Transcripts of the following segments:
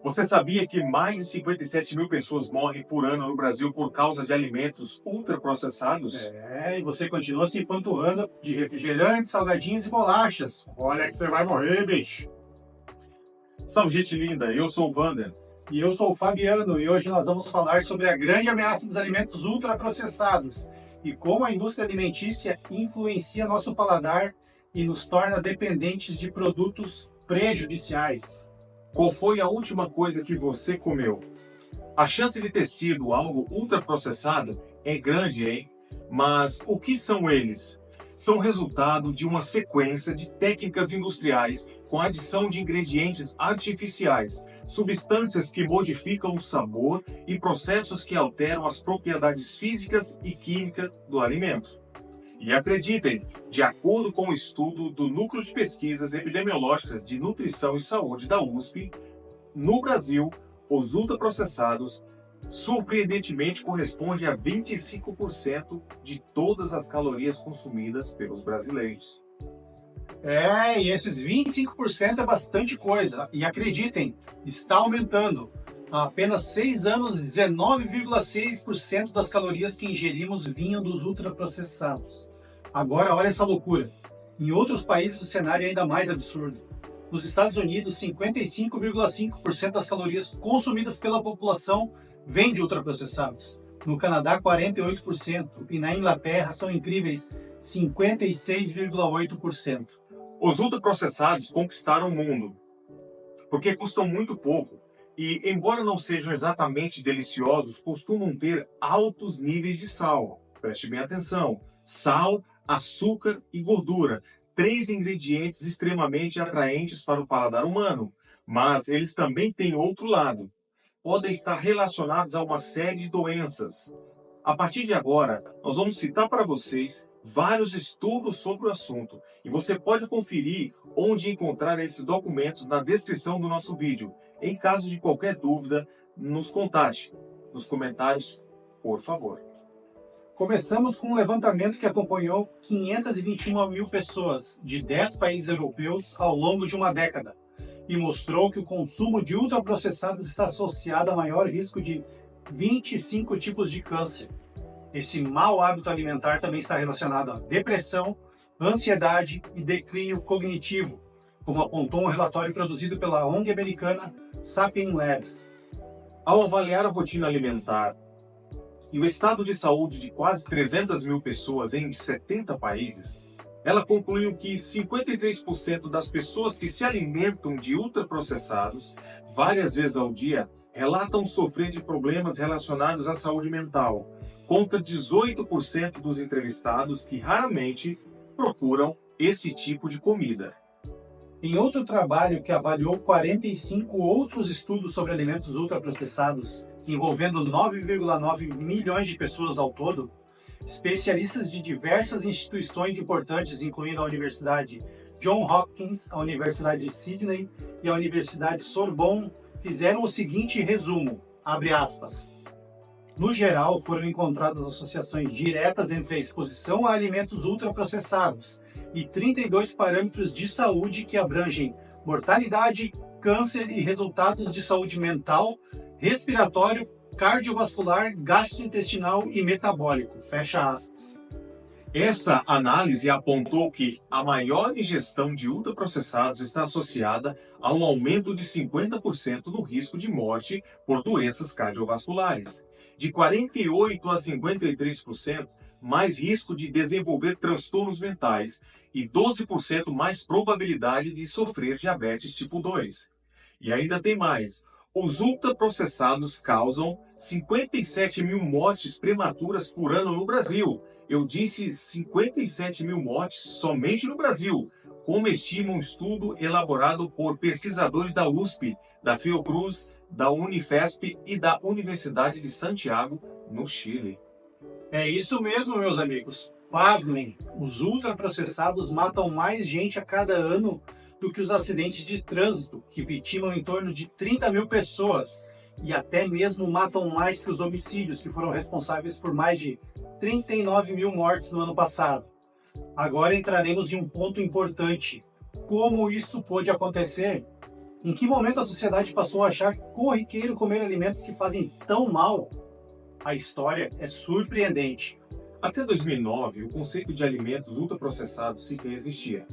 Você sabia que mais de 57 mil pessoas morrem por ano no Brasil por causa de alimentos ultraprocessados? E você continua se empanturrando de refrigerantes, salgadinhos e bolachas. Olha que você vai morrer, bicho. Salve, gente linda! Eu sou o Vander. E eu sou o Fabiano e hoje nós vamos falar sobre a grande ameaça dos alimentos ultraprocessados e como a indústria alimentícia influencia nosso paladar e nos torna dependentes de produtos prejudiciais. Qual foi a última coisa que você comeu? A chance de ter sido algo ultraprocessado é grande, hein? Mas o que são eles? São resultado de uma sequência de técnicas industriais com adição de ingredientes artificiais, substâncias que modificam o sabor e processos que alteram as propriedades físicas e químicas do alimento. E acreditem, de acordo com o estudo do Núcleo de Pesquisas Epidemiológicas de Nutrição e Saúde da USP, no Brasil, os ultraprocessados surpreendentemente correspondem a 25% de todas as calorias consumidas pelos brasileiros. E esses 25% é bastante coisa. E acreditem, está aumentando. Há apenas 6 anos, 19,6% das calorias que ingerimos vinham dos ultraprocessados. Agora, olha essa loucura. Em outros países, o cenário é ainda mais absurdo. Nos Estados Unidos, 55,5% das calorias consumidas pela população vêm de ultraprocessados. No Canadá, 48%. E na Inglaterra, são incríveis 56,8%. Os ultraprocessados conquistaram o mundo porque custam muito pouco e, embora não sejam exatamente deliciosos, costumam ter altos níveis de sal. Preste bem atenção: sal, açúcar e gordura. 3 ingredientes extremamente atraentes para o paladar humano. Mas eles também têm outro lado. Podem estar relacionados a uma série de doenças. A partir de agora, nós vamos citar para vocês vários estudos sobre o assunto e você pode conferir onde encontrar esses documentos na descrição do nosso vídeo. Em caso de qualquer dúvida, nos contate nos comentários, por favor. Começamos com um levantamento que acompanhou 521 mil pessoas de 10 países europeus ao longo de uma década e mostrou que o consumo de ultraprocessados está associado a maior risco de 25 tipos de câncer. Esse mau hábito alimentar também está relacionado à depressão, ansiedade e declínio cognitivo, como apontou um relatório produzido pela ONG americana Sapien Labs. Ao avaliar a rotina alimentar e o estado de saúde de quase 300 mil pessoas em 70 países, ela concluiu que 53% das pessoas que se alimentam de ultraprocessados várias vezes ao dia relatam sofrer de problemas relacionados à saúde mental. Conta 18% dos entrevistados que raramente procuram esse tipo de comida. Em outro trabalho que avaliou 45 outros estudos sobre alimentos ultraprocessados, envolvendo 9,9 milhões de pessoas ao todo, especialistas de diversas instituições importantes, incluindo a Universidade Johns Hopkins, a Universidade de Sydney e a Universidade Sorbonne, fizeram o seguinte resumo, abre aspas. No geral, foram encontradas associações diretas entre a exposição a alimentos ultraprocessados e 32 parâmetros de saúde que abrangem mortalidade, câncer e resultados de saúde mental, respiratório, cardiovascular, gastrointestinal e metabólico. Fecha aspas. Essa análise apontou que a maior ingestão de ultraprocessados está associada a um aumento de 50% no risco de morte por doenças cardiovasculares, de 48% a 53% mais risco de desenvolver transtornos mentais e 12% mais probabilidade de sofrer diabetes tipo 2. E ainda tem mais. Os ultraprocessados causam 57 mil mortes prematuras por ano no Brasil. Eu disse 57 mil mortes somente no Brasil, como estima um estudo elaborado por pesquisadores da USP, da Fiocruz, da Unifesp e da Universidade de Santiago, no Chile. É isso mesmo, meus amigos. Pasmem, os ultraprocessados matam mais gente a cada ano do que os acidentes de trânsito, que vitimam em torno de 30 mil pessoas, e até mesmo matam mais que os homicídios, que foram responsáveis por mais de 39 mil mortes no ano passado. Agora entraremos em um ponto importante. Como isso pôde acontecer? Em que momento a sociedade passou a achar corriqueiro comer alimentos que fazem tão mal? A história é surpreendente. Até 2009, o conceito de alimentos ultraprocessados sequer existia.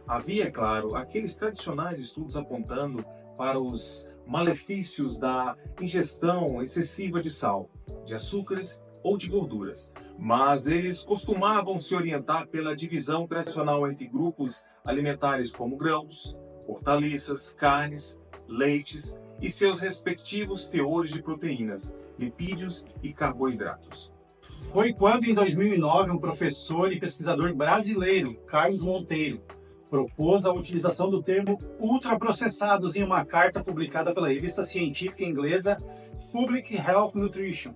Havia, é claro, aqueles tradicionais estudos apontando para os malefícios da ingestão excessiva de sal, de açúcares ou de gorduras, mas eles costumavam se orientar pela divisão tradicional entre grupos alimentares como grãos, hortaliças, carnes, leites e seus respectivos teores de proteínas, lipídios e carboidratos. Foi quando, em 2009, um professor e pesquisador brasileiro, Carlos Monteiro, propôs a utilização do termo ultraprocessados em uma carta publicada pela revista científica inglesa Public Health Nutrition.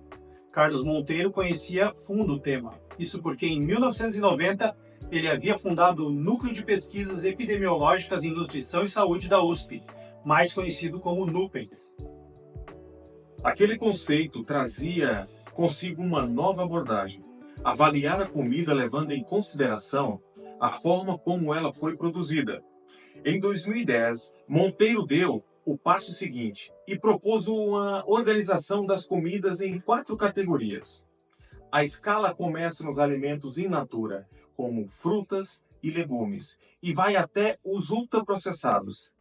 Carlos Monteiro conhecia a fundo o tema. Isso porque, em 1990, ele havia fundado o Núcleo de Pesquisas Epidemiológicas em Nutrição e Saúde da USP, mais conhecido como NUPENS. Aquele conceito trazia consigo uma nova abordagem: avaliar a comida levando em consideração a forma como ela foi produzida. Em 2010, Monteiro deu o passo seguinte e propôs uma organização das comidas em 4 categorias. A escala começa nos alimentos in natura, como frutas e legumes, e vai até os ultraprocessados.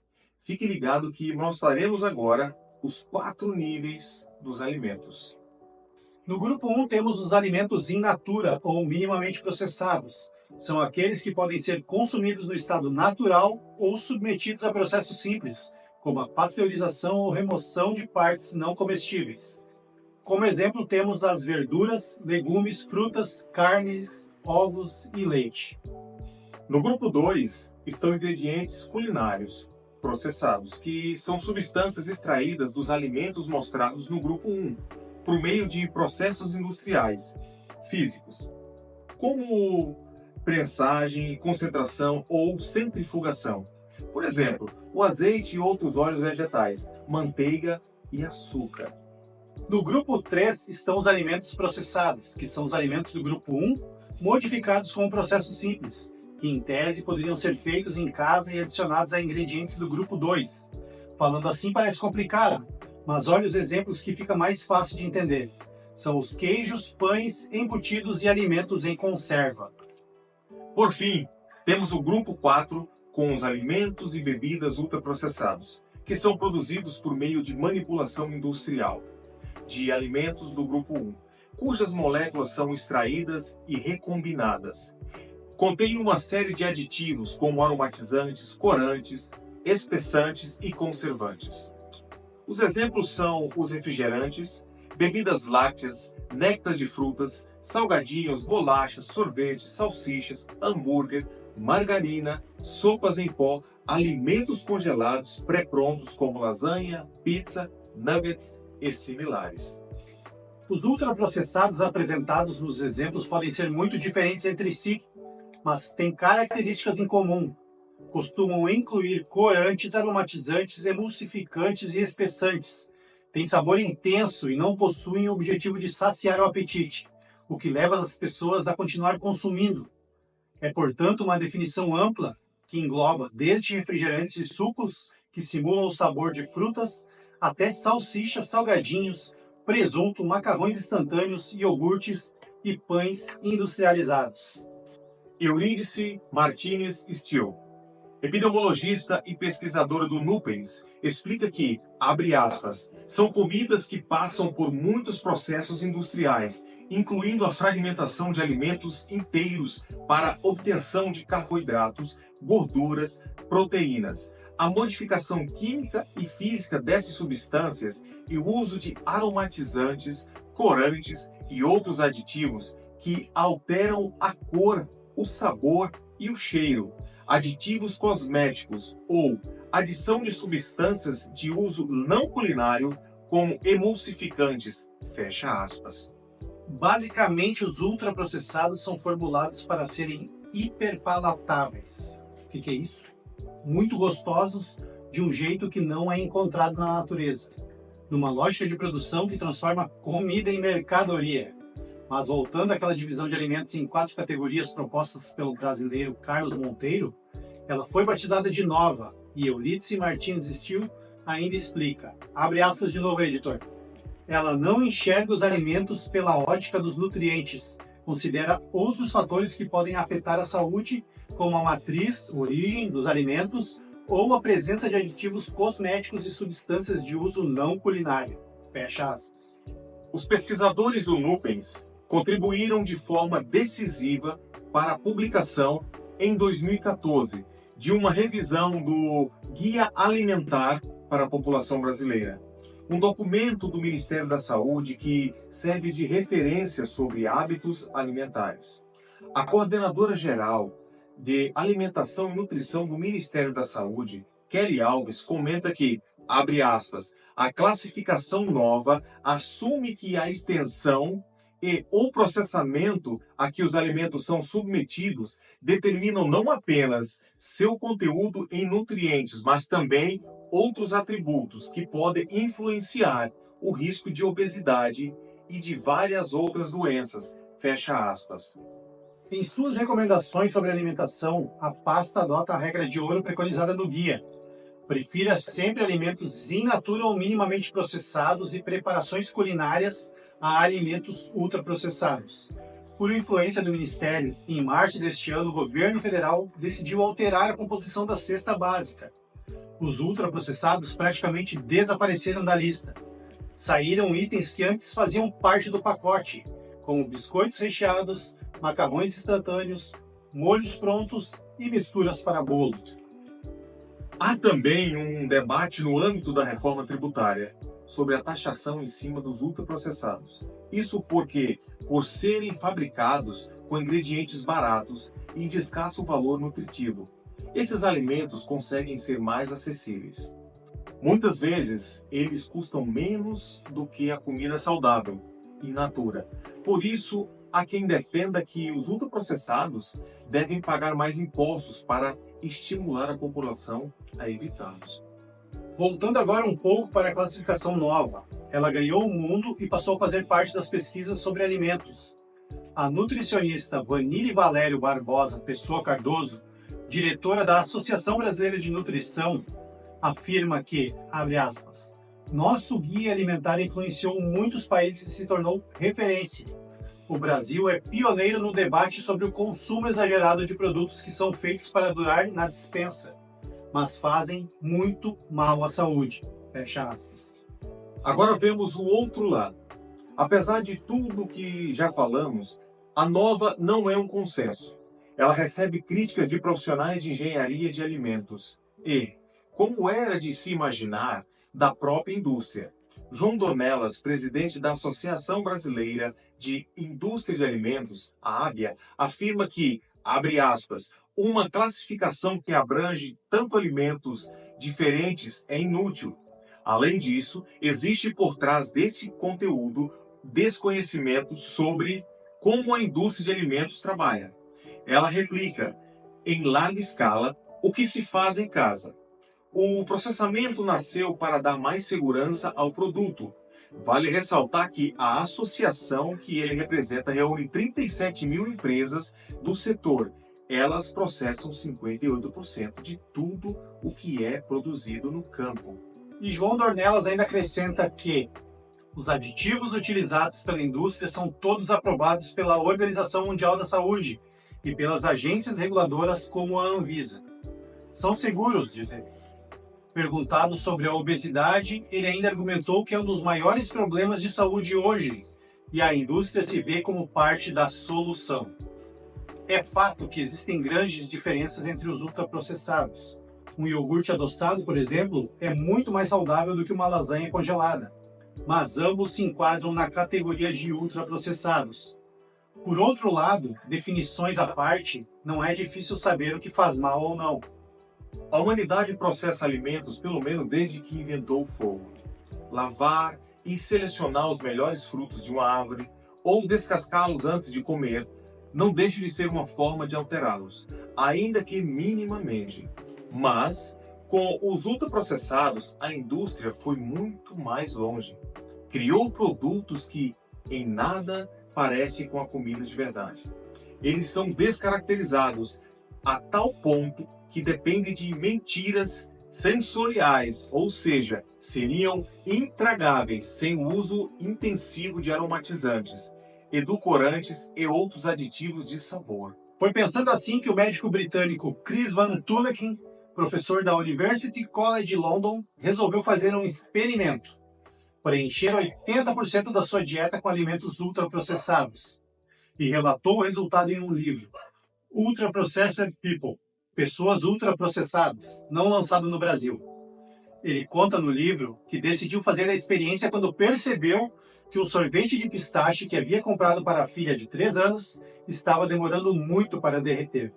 Fique ligado que mostraremos agora os 4 níveis dos alimentos. No grupo 1 temos os alimentos in natura ou minimamente processados. São aqueles que podem ser consumidos no estado natural ou submetidos a processos simples, como a pasteurização ou remoção de partes não comestíveis. Como exemplo, temos as verduras, legumes, frutas, carnes, ovos e leite. No grupo 2 estão ingredientes culinários processados, que são substâncias extraídas dos alimentos mostrados no grupo 1, por meio de processos industriais, físicos, como prensagem, concentração ou centrifugação. Por exemplo, o azeite e outros óleos vegetais, manteiga e açúcar. No grupo 3 estão os alimentos processados, que são os alimentos do grupo 1, modificados com um processo simples, que em tese poderiam ser feitos em casa e adicionados a ingredientes do grupo 2. Falando assim parece complicado, mas olha os exemplos que fica mais fácil de entender. São os queijos, pães, embutidos e alimentos em conserva. Por fim, temos o grupo 4 com os alimentos e bebidas ultraprocessados, que são produzidos por meio de manipulação industrial, de alimentos do grupo 1, cujas moléculas são extraídas e recombinadas. Contém uma série de aditivos como aromatizantes, corantes, espessantes e conservantes. Os exemplos são os refrigerantes, bebidas lácteas, néctar de frutas, salgadinhos, bolachas, sorvetes, salsichas, hambúrguer, margarina, sopas em pó, alimentos congelados pré-prontos como lasanha, pizza, nuggets e similares. Os ultraprocessados apresentados nos exemplos podem ser muito diferentes entre si, mas têm características em comum. Costumam incluir corantes, aromatizantes, emulsificantes e espessantes. Têm sabor intenso e não possuem o objetivo de saciar o apetite, o que leva as pessoas a continuar consumindo. É, portanto, uma definição ampla que engloba desde refrigerantes e sucos que simulam o sabor de frutas, até salsichas, salgadinhos, presunto, macarrões instantâneos, iogurtes e pães industrializados. Eurídice Martinez Steele, epidemiologista e pesquisadora do NUPENS, explica que, abre aspas, são comidas que passam por muitos processos industriais, incluindo a fragmentação de alimentos inteiros para obtenção de carboidratos, gorduras, proteínas, a modificação química e física dessas substâncias e o uso de aromatizantes, corantes e outros aditivos que alteram a cor, o sabor e o cheiro, aditivos cosméticos ou adição de substâncias de uso não culinário como emulsificantes, fecha aspas. Basicamente, os ultraprocessados são formulados para serem hiperpalatáveis. O que é isso? Muito gostosos de um jeito que não é encontrado na natureza, numa lógica de produção que transforma comida em mercadoria. Mas voltando àquela divisão de alimentos em 4 categorias propostas pelo brasileiro Carlos Monteiro, ela foi batizada de nova e Eulídice Martins Still ainda explica, abre aspas de novo, editor, ela não enxerga os alimentos pela ótica dos nutrientes, considera outros fatores que podem afetar a saúde, como a matriz, origem dos alimentos ou a presença de aditivos cosméticos e substâncias de uso não culinário. Fecha aspas. Os pesquisadores do Nupens contribuíram de forma decisiva para a publicação, em 2014, de uma revisão do Guia Alimentar para a População Brasileira, um documento do Ministério da Saúde que serve de referência sobre hábitos alimentares. A coordenadora-geral de Alimentação e Nutrição do Ministério da Saúde, Kelly Alves, comenta que, abre aspas, a classificação nova assume que a extensão e o processamento a que os alimentos são submetidos determinam não apenas seu conteúdo em nutrientes, mas também outros atributos que podem influenciar o risco de obesidade e de várias outras doenças. Fecha aspas. Em suas recomendações sobre alimentação, a pasta adota a regra de ouro preconizada no guia. Prefira sempre alimentos in natura ou minimamente processados e preparações culinárias a alimentos ultraprocessados. Por influência do Ministério, em março deste ano, o governo federal decidiu alterar a composição da cesta básica. Os ultraprocessados praticamente desapareceram da lista. Saíram itens que antes faziam parte do pacote, como biscoitos recheados, macarrões instantâneos, molhos prontos e misturas para bolo. Há também um debate no âmbito da reforma tributária sobre a taxação em cima dos ultraprocessados. Isso porque, por serem fabricados com ingredientes baratos e de escasso valor nutritivo, esses alimentos conseguem ser mais acessíveis. Muitas vezes, eles custam menos do que a comida saudável, in natura. Por isso, há quem defenda que os ultraprocessados devem pagar mais impostos para estimular a população a evitá-los. Voltando agora um pouco para a classificação nova, ela ganhou o mundo e passou a fazer parte das pesquisas sobre alimentos. A nutricionista Vanille Valério Barbosa Pessoa Cardoso, diretora da Associação Brasileira de Nutrição, afirma que, abre aspas, nosso guia alimentar influenciou muitos países e se tornou referência. O Brasil é pioneiro no debate sobre o consumo exagerado de produtos que são feitos para durar na despensa, mas fazem muito mal à saúde. Fecha aspas. Agora vemos o outro lado. Apesar de tudo o que já falamos, a nova não é um consenso. Ela recebe críticas de profissionais de engenharia de alimentos e, como era de se imaginar, da própria indústria. João Dornelas, presidente da Associação Brasileira de Indústria de Alimentos, a ABIA, afirma que, abre aspas, uma classificação que abrange tanto alimentos diferentes é inútil. Além disso, existe por trás desse conteúdo desconhecimento sobre como a indústria de alimentos trabalha. Ela replica, em larga escala, o que se faz em casa. O processamento nasceu para dar mais segurança ao produto. Vale ressaltar que a associação que ele representa reúne 37 mil empresas do setor. Elas processam 58% de tudo o que é produzido no campo. E João Dornelas ainda acrescenta que os aditivos utilizados pela indústria são todos aprovados pela Organização Mundial da Saúde e pelas agências reguladoras como a Anvisa. São seguros, diz ele. Perguntado sobre a obesidade, ele ainda argumentou que é um dos maiores problemas de saúde hoje e a indústria se vê como parte da solução. É fato que existem grandes diferenças entre os ultraprocessados. Um iogurte adoçado, por exemplo, é muito mais saudável do que uma lasanha congelada, mas ambos se enquadram na categoria de ultraprocessados. Por outro lado, definições à parte, não é difícil saber o que faz mal ou não. A humanidade processa alimentos pelo menos desde que inventou o fogo. Lavar e selecionar os melhores frutos de uma árvore ou descascá-los antes de comer não deixa de ser uma forma de alterá-los, ainda que minimamente. Mas, com os ultraprocessados, a indústria foi muito mais longe. Criou produtos que, em nada, parecem com a comida de verdade. Eles são descaracterizados a tal ponto que dependem de mentiras sensoriais, ou seja, seriam intragáveis sem o uso intensivo de aromatizantes, edulcorantes e outros aditivos de sabor. Foi pensando assim que o médico britânico Chris Van Tulleken, professor da University College London, resolveu fazer um experimento: preencher 80% da sua dieta com alimentos ultraprocessados, e relatou o resultado em um livro, Ultra-Processed People, Pessoas Ultraprocessadas, não lançado no Brasil. Ele conta no livro que decidiu fazer a experiência quando percebeu que o sorvete de pistache que havia comprado para a filha de 3 anos estava demorando muito para derreter.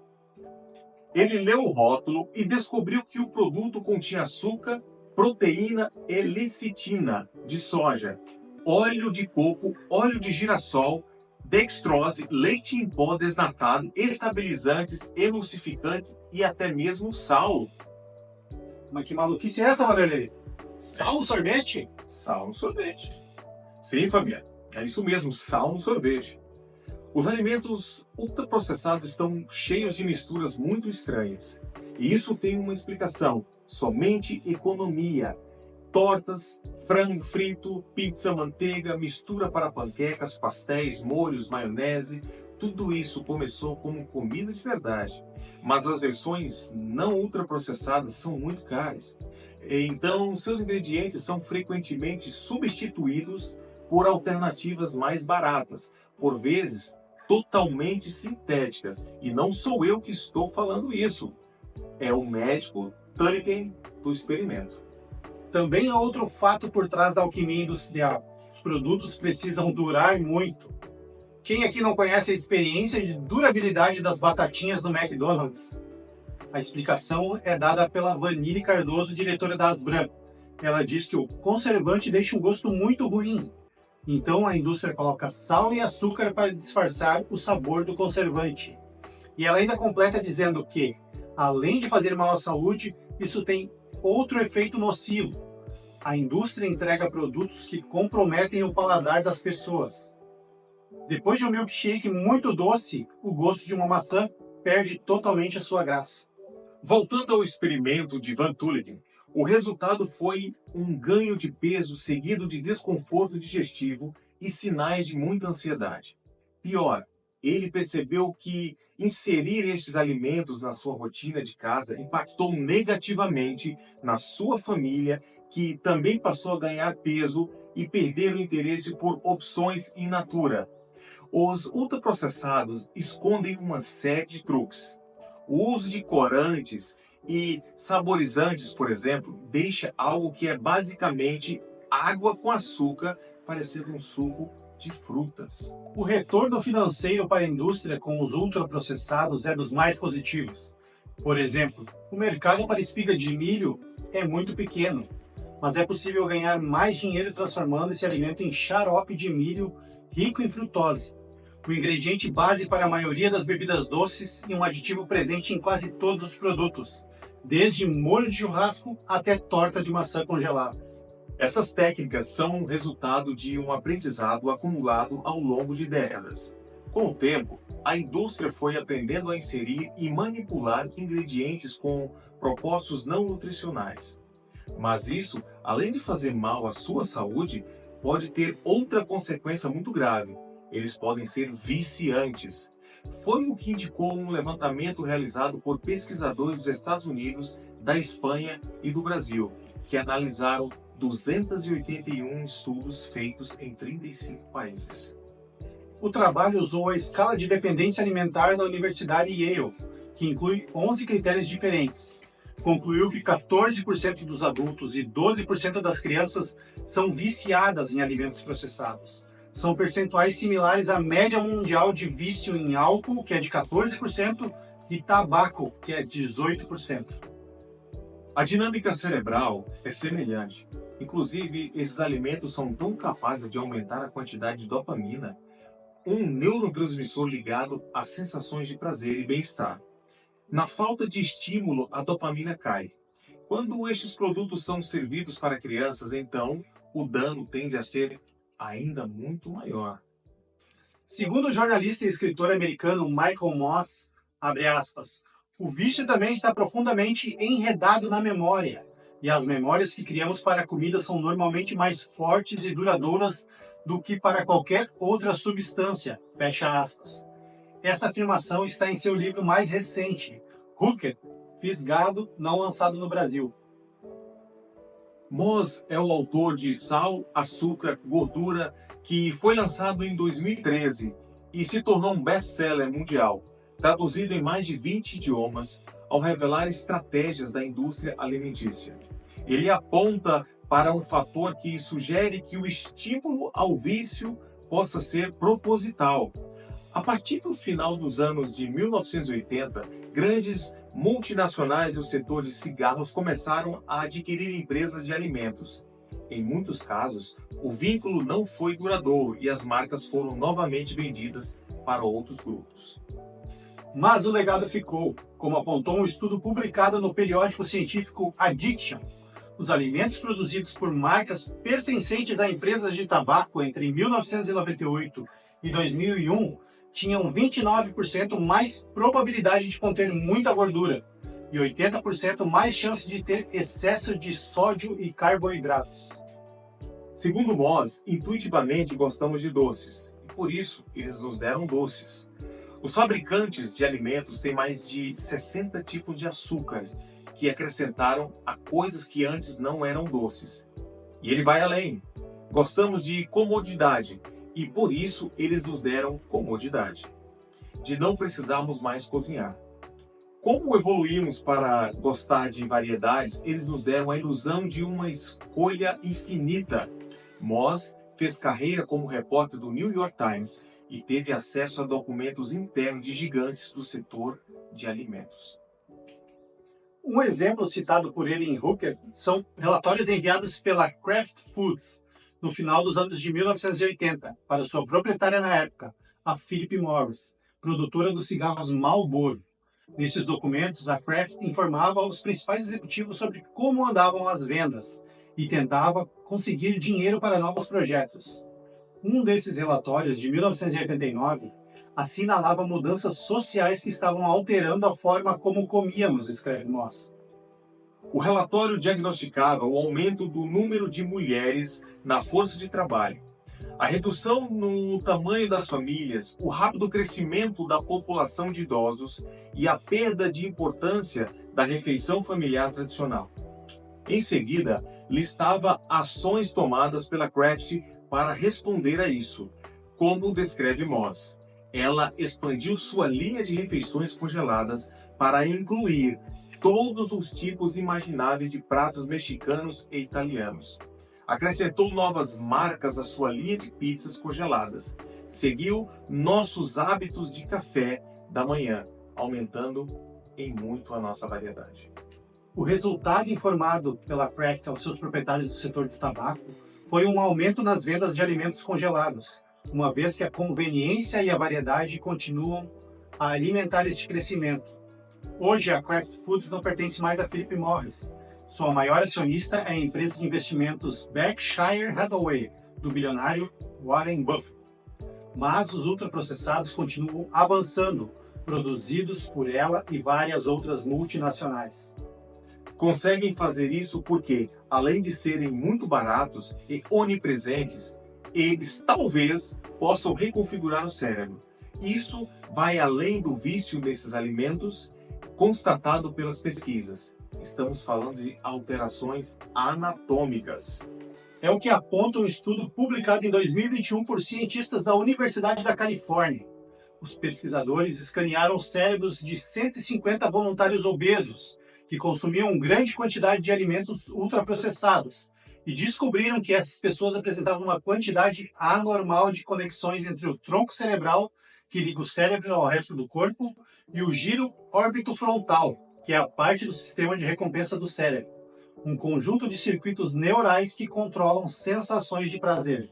Ele leu o rótulo e descobriu que o produto continha açúcar, proteína e lecitina de soja, óleo de coco, óleo de girassol, dextrose, leite em pó desnatado, estabilizantes, emulsificantes e até mesmo sal. Mas que maluquice é essa, Vanderlei? Sal no sorvete? Sal no sorvete. Sim, Fabiano, é isso mesmo, sal no sorvete. Os alimentos ultraprocessados estão cheios de misturas muito estranhas. E isso tem uma explicação: somente economia. Tortas, frango frito, pizza, manteiga, mistura para panquecas, pastéis, molhos, maionese. Tudo isso começou como comida de verdade. Mas as versões não ultraprocessadas são muito caras. Então, seus ingredientes são frequentemente substituídos por alternativas mais baratas, por vezes totalmente sintéticas. E não sou eu que estou falando isso. É o médico Tulleken do experimento. Também há outro fato por trás da alquimia industrial: os produtos precisam durar muito. Quem aqui não conhece a experiência de durabilidade das batatinhas do McDonald's? A explicação é dada pela Vanille Cardoso, diretora da Asbran. Ela diz que o conservante deixa um gosto muito ruim. Então a indústria coloca sal e açúcar para disfarçar o sabor do conservante. E ela ainda completa dizendo que, além de fazer mal à saúde, isso tem outro efeito nocivo: a indústria entrega produtos que comprometem o paladar das pessoas. Depois de um milkshake muito doce, o gosto de uma maçã perde totalmente a sua graça. Voltando ao experimento de Van Tulleken, o resultado foi um ganho de peso seguido de desconforto digestivo e sinais de muita ansiedade. Pior, ele percebeu que inserir estes alimentos na sua rotina de casa impactou negativamente na sua família, que também passou a ganhar peso e perder o interesse por opções in natura. Os ultraprocessados escondem uma série de truques. O uso de corantes e saborizantes, por exemplo, deixa algo que é basicamente água com açúcar parecendo um suco de frutas. O retorno financeiro para a indústria com os ultraprocessados é dos mais positivos. Por exemplo, o mercado para espiga de milho é muito pequeno, mas é possível ganhar mais dinheiro transformando esse alimento em xarope de milho rico em frutose, o ingrediente base para a maioria das bebidas doces e um aditivo presente em quase todos os produtos, desde molho de churrasco até torta de maçã congelada. Essas técnicas são resultado de um aprendizado acumulado ao longo de décadas. Com o tempo, a indústria foi aprendendo a inserir e manipular ingredientes com propósitos não nutricionais. Mas isso, além de fazer mal à sua saúde, pode ter outra consequência muito grave: eles podem ser viciantes. Foi o que indicou um levantamento realizado por pesquisadores dos Estados Unidos, da Espanha e do Brasil, que analisaram 281 estudos feitos em 35 países. O trabalho usou a escala de dependência alimentar da Universidade Yale, que inclui 11 critérios diferentes. Concluiu que 14% dos adultos e 12% das crianças são viciadas em alimentos processados. São percentuais similares à média mundial de vício em álcool, que é de 14%, e tabaco, que é 18%. A dinâmica cerebral é semelhante. Inclusive, esses alimentos são tão capazes de aumentar a quantidade de dopamina, um neurotransmissor ligado às sensações de prazer e bem-estar. Na falta de estímulo, a dopamina cai. Quando estes produtos são servidos para crianças, então o dano tende a ser ainda muito maior. Segundo o jornalista e escritor americano Michael Moss, abre aspas, o vício também está profundamente enredado na memória. E as memórias que criamos para a comida são normalmente mais fortes e duradouras do que para qualquer outra substância. Fecha aspas. Essa afirmação está em seu livro mais recente, Hooked, Fisgado, não lançado no Brasil. Moss é o autor de Sal, Açúcar, Gordura, que foi lançado em 2013 e se tornou um best-seller mundial, traduzido em mais de 20 idiomas, ao revelar estratégias da indústria alimentícia. Ele aponta para um fator que sugere que o estímulo ao vício possa ser proposital. A partir do final dos anos de 1980, grandes multinacionais do setor de cigarros começaram a adquirir empresas de alimentos. Em muitos casos, o vínculo não foi duradouro e as marcas foram novamente vendidas para outros grupos. Mas o legado ficou, como apontou um estudo publicado no periódico científico Addiction. Os alimentos produzidos por marcas pertencentes a empresas de tabaco entre 1998 e 2001 tinham 29% mais probabilidade de conter muita gordura e 80% mais chance de ter excesso de sódio e carboidratos. Segundo Moss, intuitivamente gostamos de doces, e por isso eles nos deram doces. Os fabricantes de alimentos têm mais de 60 tipos de açúcares que acrescentaram a coisas que antes não eram doces. E ele vai além. Gostamos de comodidade e por isso eles nos deram comodidade, de não precisarmos mais cozinhar. Como evoluímos para gostar de variedades, eles nos deram a ilusão de uma escolha infinita. Moss fez carreira como repórter do New York Times e teve acesso a documentos internos de gigantes do setor de alimentos. Um exemplo citado por ele em Hooked são relatórios enviados pela Kraft Foods no final dos anos de 1980 para sua proprietária na época, a Philip Morris, produtora dos cigarros Marlboro. Nesses documentos, a Kraft informava os principais executivos sobre como andavam as vendas e tentava conseguir dinheiro para novos projetos. Um desses relatórios, de 1989, assinalava mudanças sociais que estavam alterando a forma como comíamos, escreve Moss. O relatório diagnosticava o aumento do número de mulheres na força de trabalho, a redução no tamanho das famílias, o rápido crescimento da população de idosos e a perda de importância da refeição familiar tradicional. Em seguida, listava ações tomadas pela Kraft para responder a isso, como descreve Moss. Ela expandiu sua linha de refeições congeladas para incluir todos os tipos imagináveis de pratos mexicanos e italianos. Acrescentou novas marcas à sua linha de pizzas congeladas. Seguiu nossos hábitos de café da manhã, aumentando em muito a nossa variedade. O resultado informado pela Kraft aos seus proprietários do setor do tabaco foi um aumento nas vendas de alimentos congelados, uma vez que a conveniência e a variedade continuam a alimentar este crescimento. Hoje, a Kraft Foods não pertence mais a Philip Morris. Sua maior acionista é a empresa de investimentos Berkshire Hathaway, do bilionário Warren Buffett. Mas os ultraprocessados continuam avançando, produzidos por ela e várias outras multinacionais. Conseguem fazer isso porque, além de serem muito baratos e onipresentes, eles talvez possam reconfigurar o cérebro. Isso vai além do vício desses alimentos constatado pelas pesquisas. Estamos falando de alterações anatômicas. É o que aponta um estudo publicado em 2021 por cientistas da Universidade da Califórnia. Os pesquisadores escanearam os cérebros de 150 voluntários obesos que consumiam grande quantidade de alimentos ultraprocessados e descobriram que essas pessoas apresentavam uma quantidade anormal de conexões entre o tronco cerebral, que liga o cérebro ao resto do corpo, e o giro órbito-frontal, que é a parte do sistema de recompensa do cérebro, um conjunto de circuitos neurais que controlam sensações de prazer.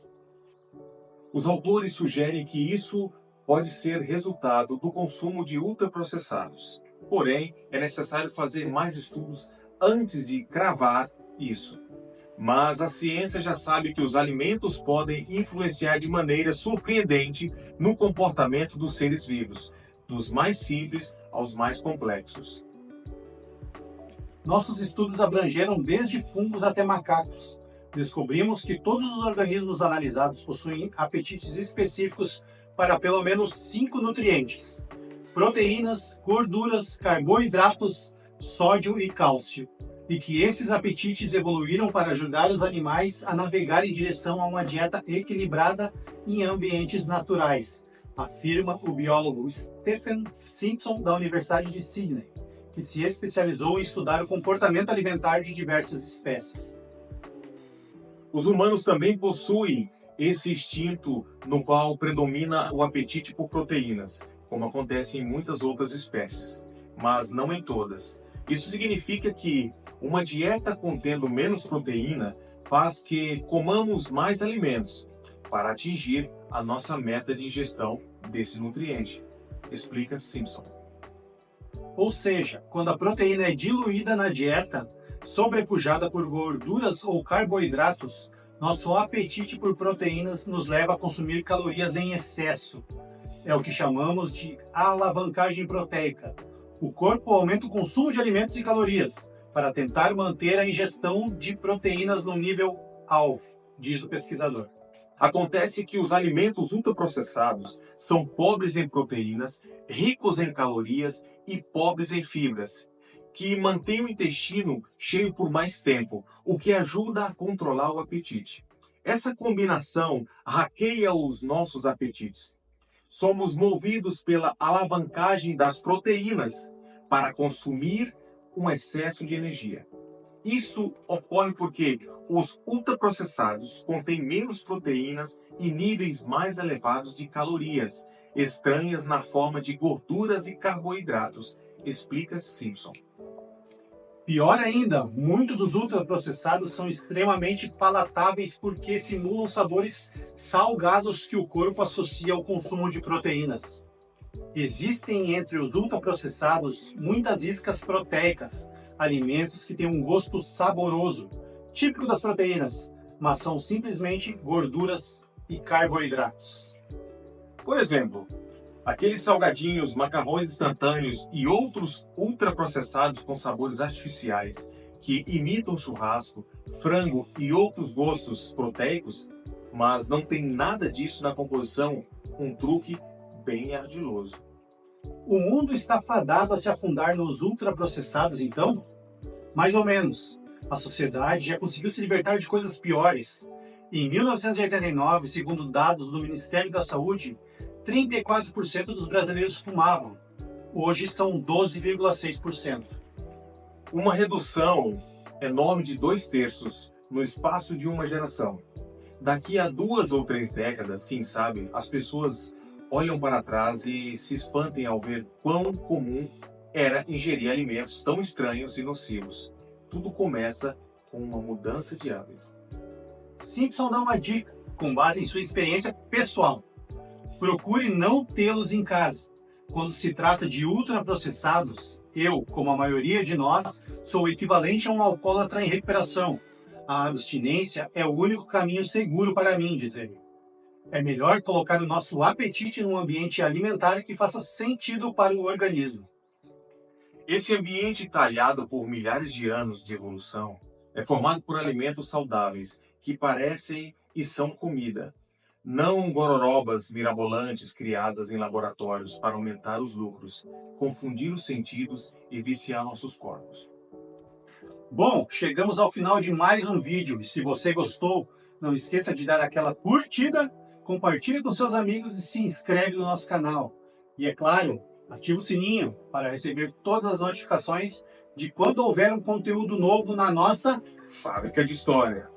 Os autores sugerem que isso pode ser resultado do consumo de ultraprocessados. Porém, é necessário fazer mais estudos antes de cravar isso. Mas a ciência já sabe que os alimentos podem influenciar de maneira surpreendente no comportamento dos seres vivos, dos mais simples aos mais complexos. Nossos estudos abrangeram desde fungos até macacos. Descobrimos que todos os organismos analisados possuem apetites específicos para pelo menos 5 nutrientes: proteínas, gorduras, carboidratos, sódio e cálcio, e que esses apetites evoluíram para ajudar os animais a navegar em direção a uma dieta equilibrada em ambientes naturais, afirma o biólogo Stephen Simpson da Universidade de Sydney, que se especializou em estudar o comportamento alimentar de diversas espécies. Os humanos também possuem esse instinto no qual predomina o apetite por proteínas, como acontece em muitas outras espécies, mas não em todas. Isso significa que uma dieta contendo menos proteína faz que comamos mais alimentos para atingir a nossa meta de ingestão desse nutriente, explica Simpson. Ou seja, quando a proteína é diluída na dieta, sobrepujada por gorduras ou carboidratos, nosso apetite por proteínas nos leva a consumir calorias em excesso. É o que chamamos de alavancagem proteica. O corpo aumenta o consumo de alimentos e calorias para tentar manter a ingestão de proteínas no nível alvo, diz o pesquisador. Acontece que os alimentos ultraprocessados são pobres em proteínas, ricos em calorias e pobres em fibras, que mantêm o intestino cheio por mais tempo, o que ajuda a controlar o apetite. Essa combinação hackeia os nossos apetites. Somos movidos pela alavancagem das proteínas para consumir um excesso de energia. Isso ocorre porque os ultraprocessados contêm menos proteínas e níveis mais elevados de calorias, estranhas na forma de gorduras e carboidratos, explica Simpson. Pior ainda, muitos dos ultraprocessados são extremamente palatáveis porque simulam sabores salgados que o corpo associa ao consumo de proteínas. Existem entre os ultraprocessados muitas iscas proteicas, alimentos que têm um gosto saboroso, típico das proteínas, mas são simplesmente gorduras e carboidratos. Por exemplo, aqueles salgadinhos, macarrões instantâneos e outros ultraprocessados com sabores artificiais que imitam churrasco, frango e outros gostos proteicos, mas não tem nada disso na composição, um truque bem ardiloso. O mundo está fadado a se afundar nos ultraprocessados, então? Mais ou menos. A sociedade já conseguiu se libertar de coisas piores. Em 1989, segundo dados do Ministério da Saúde, 34% dos brasileiros fumavam. Hoje são 12,6%. Uma redução enorme de 2/3 no espaço de uma geração. Daqui a 2 ou 3 décadas, quem sabe, as pessoas olham para trás e se espantem ao ver quão comum era ingerir alimentos tão estranhos e nocivos. Tudo começa com uma mudança de hábito. Simpson dá uma dica, com base em sua experiência pessoal. Procure não tê-los em casa. Quando se trata de ultraprocessados, eu, como a maioria de nós, sou o equivalente a um alcoólatra em recuperação. A abstinência é o único caminho seguro para mim, diz ele. É melhor colocar o nosso apetite num ambiente alimentar que faça sentido para o organismo. Esse ambiente talhado por milhares de anos de evolução é formado por alimentos saudáveis que parecem e são comida, não gororobas mirabolantes criadas em laboratórios para aumentar os lucros, confundir os sentidos e viciar nossos corpos. Bom, chegamos ao final de mais um vídeo e se você gostou, não esqueça de dar aquela curtida, compartilhe com seus amigos e se inscreve no nosso canal. E é claro, ative o sininho para receber todas as notificações de quando houver um conteúdo novo na nossa Fábrica de História.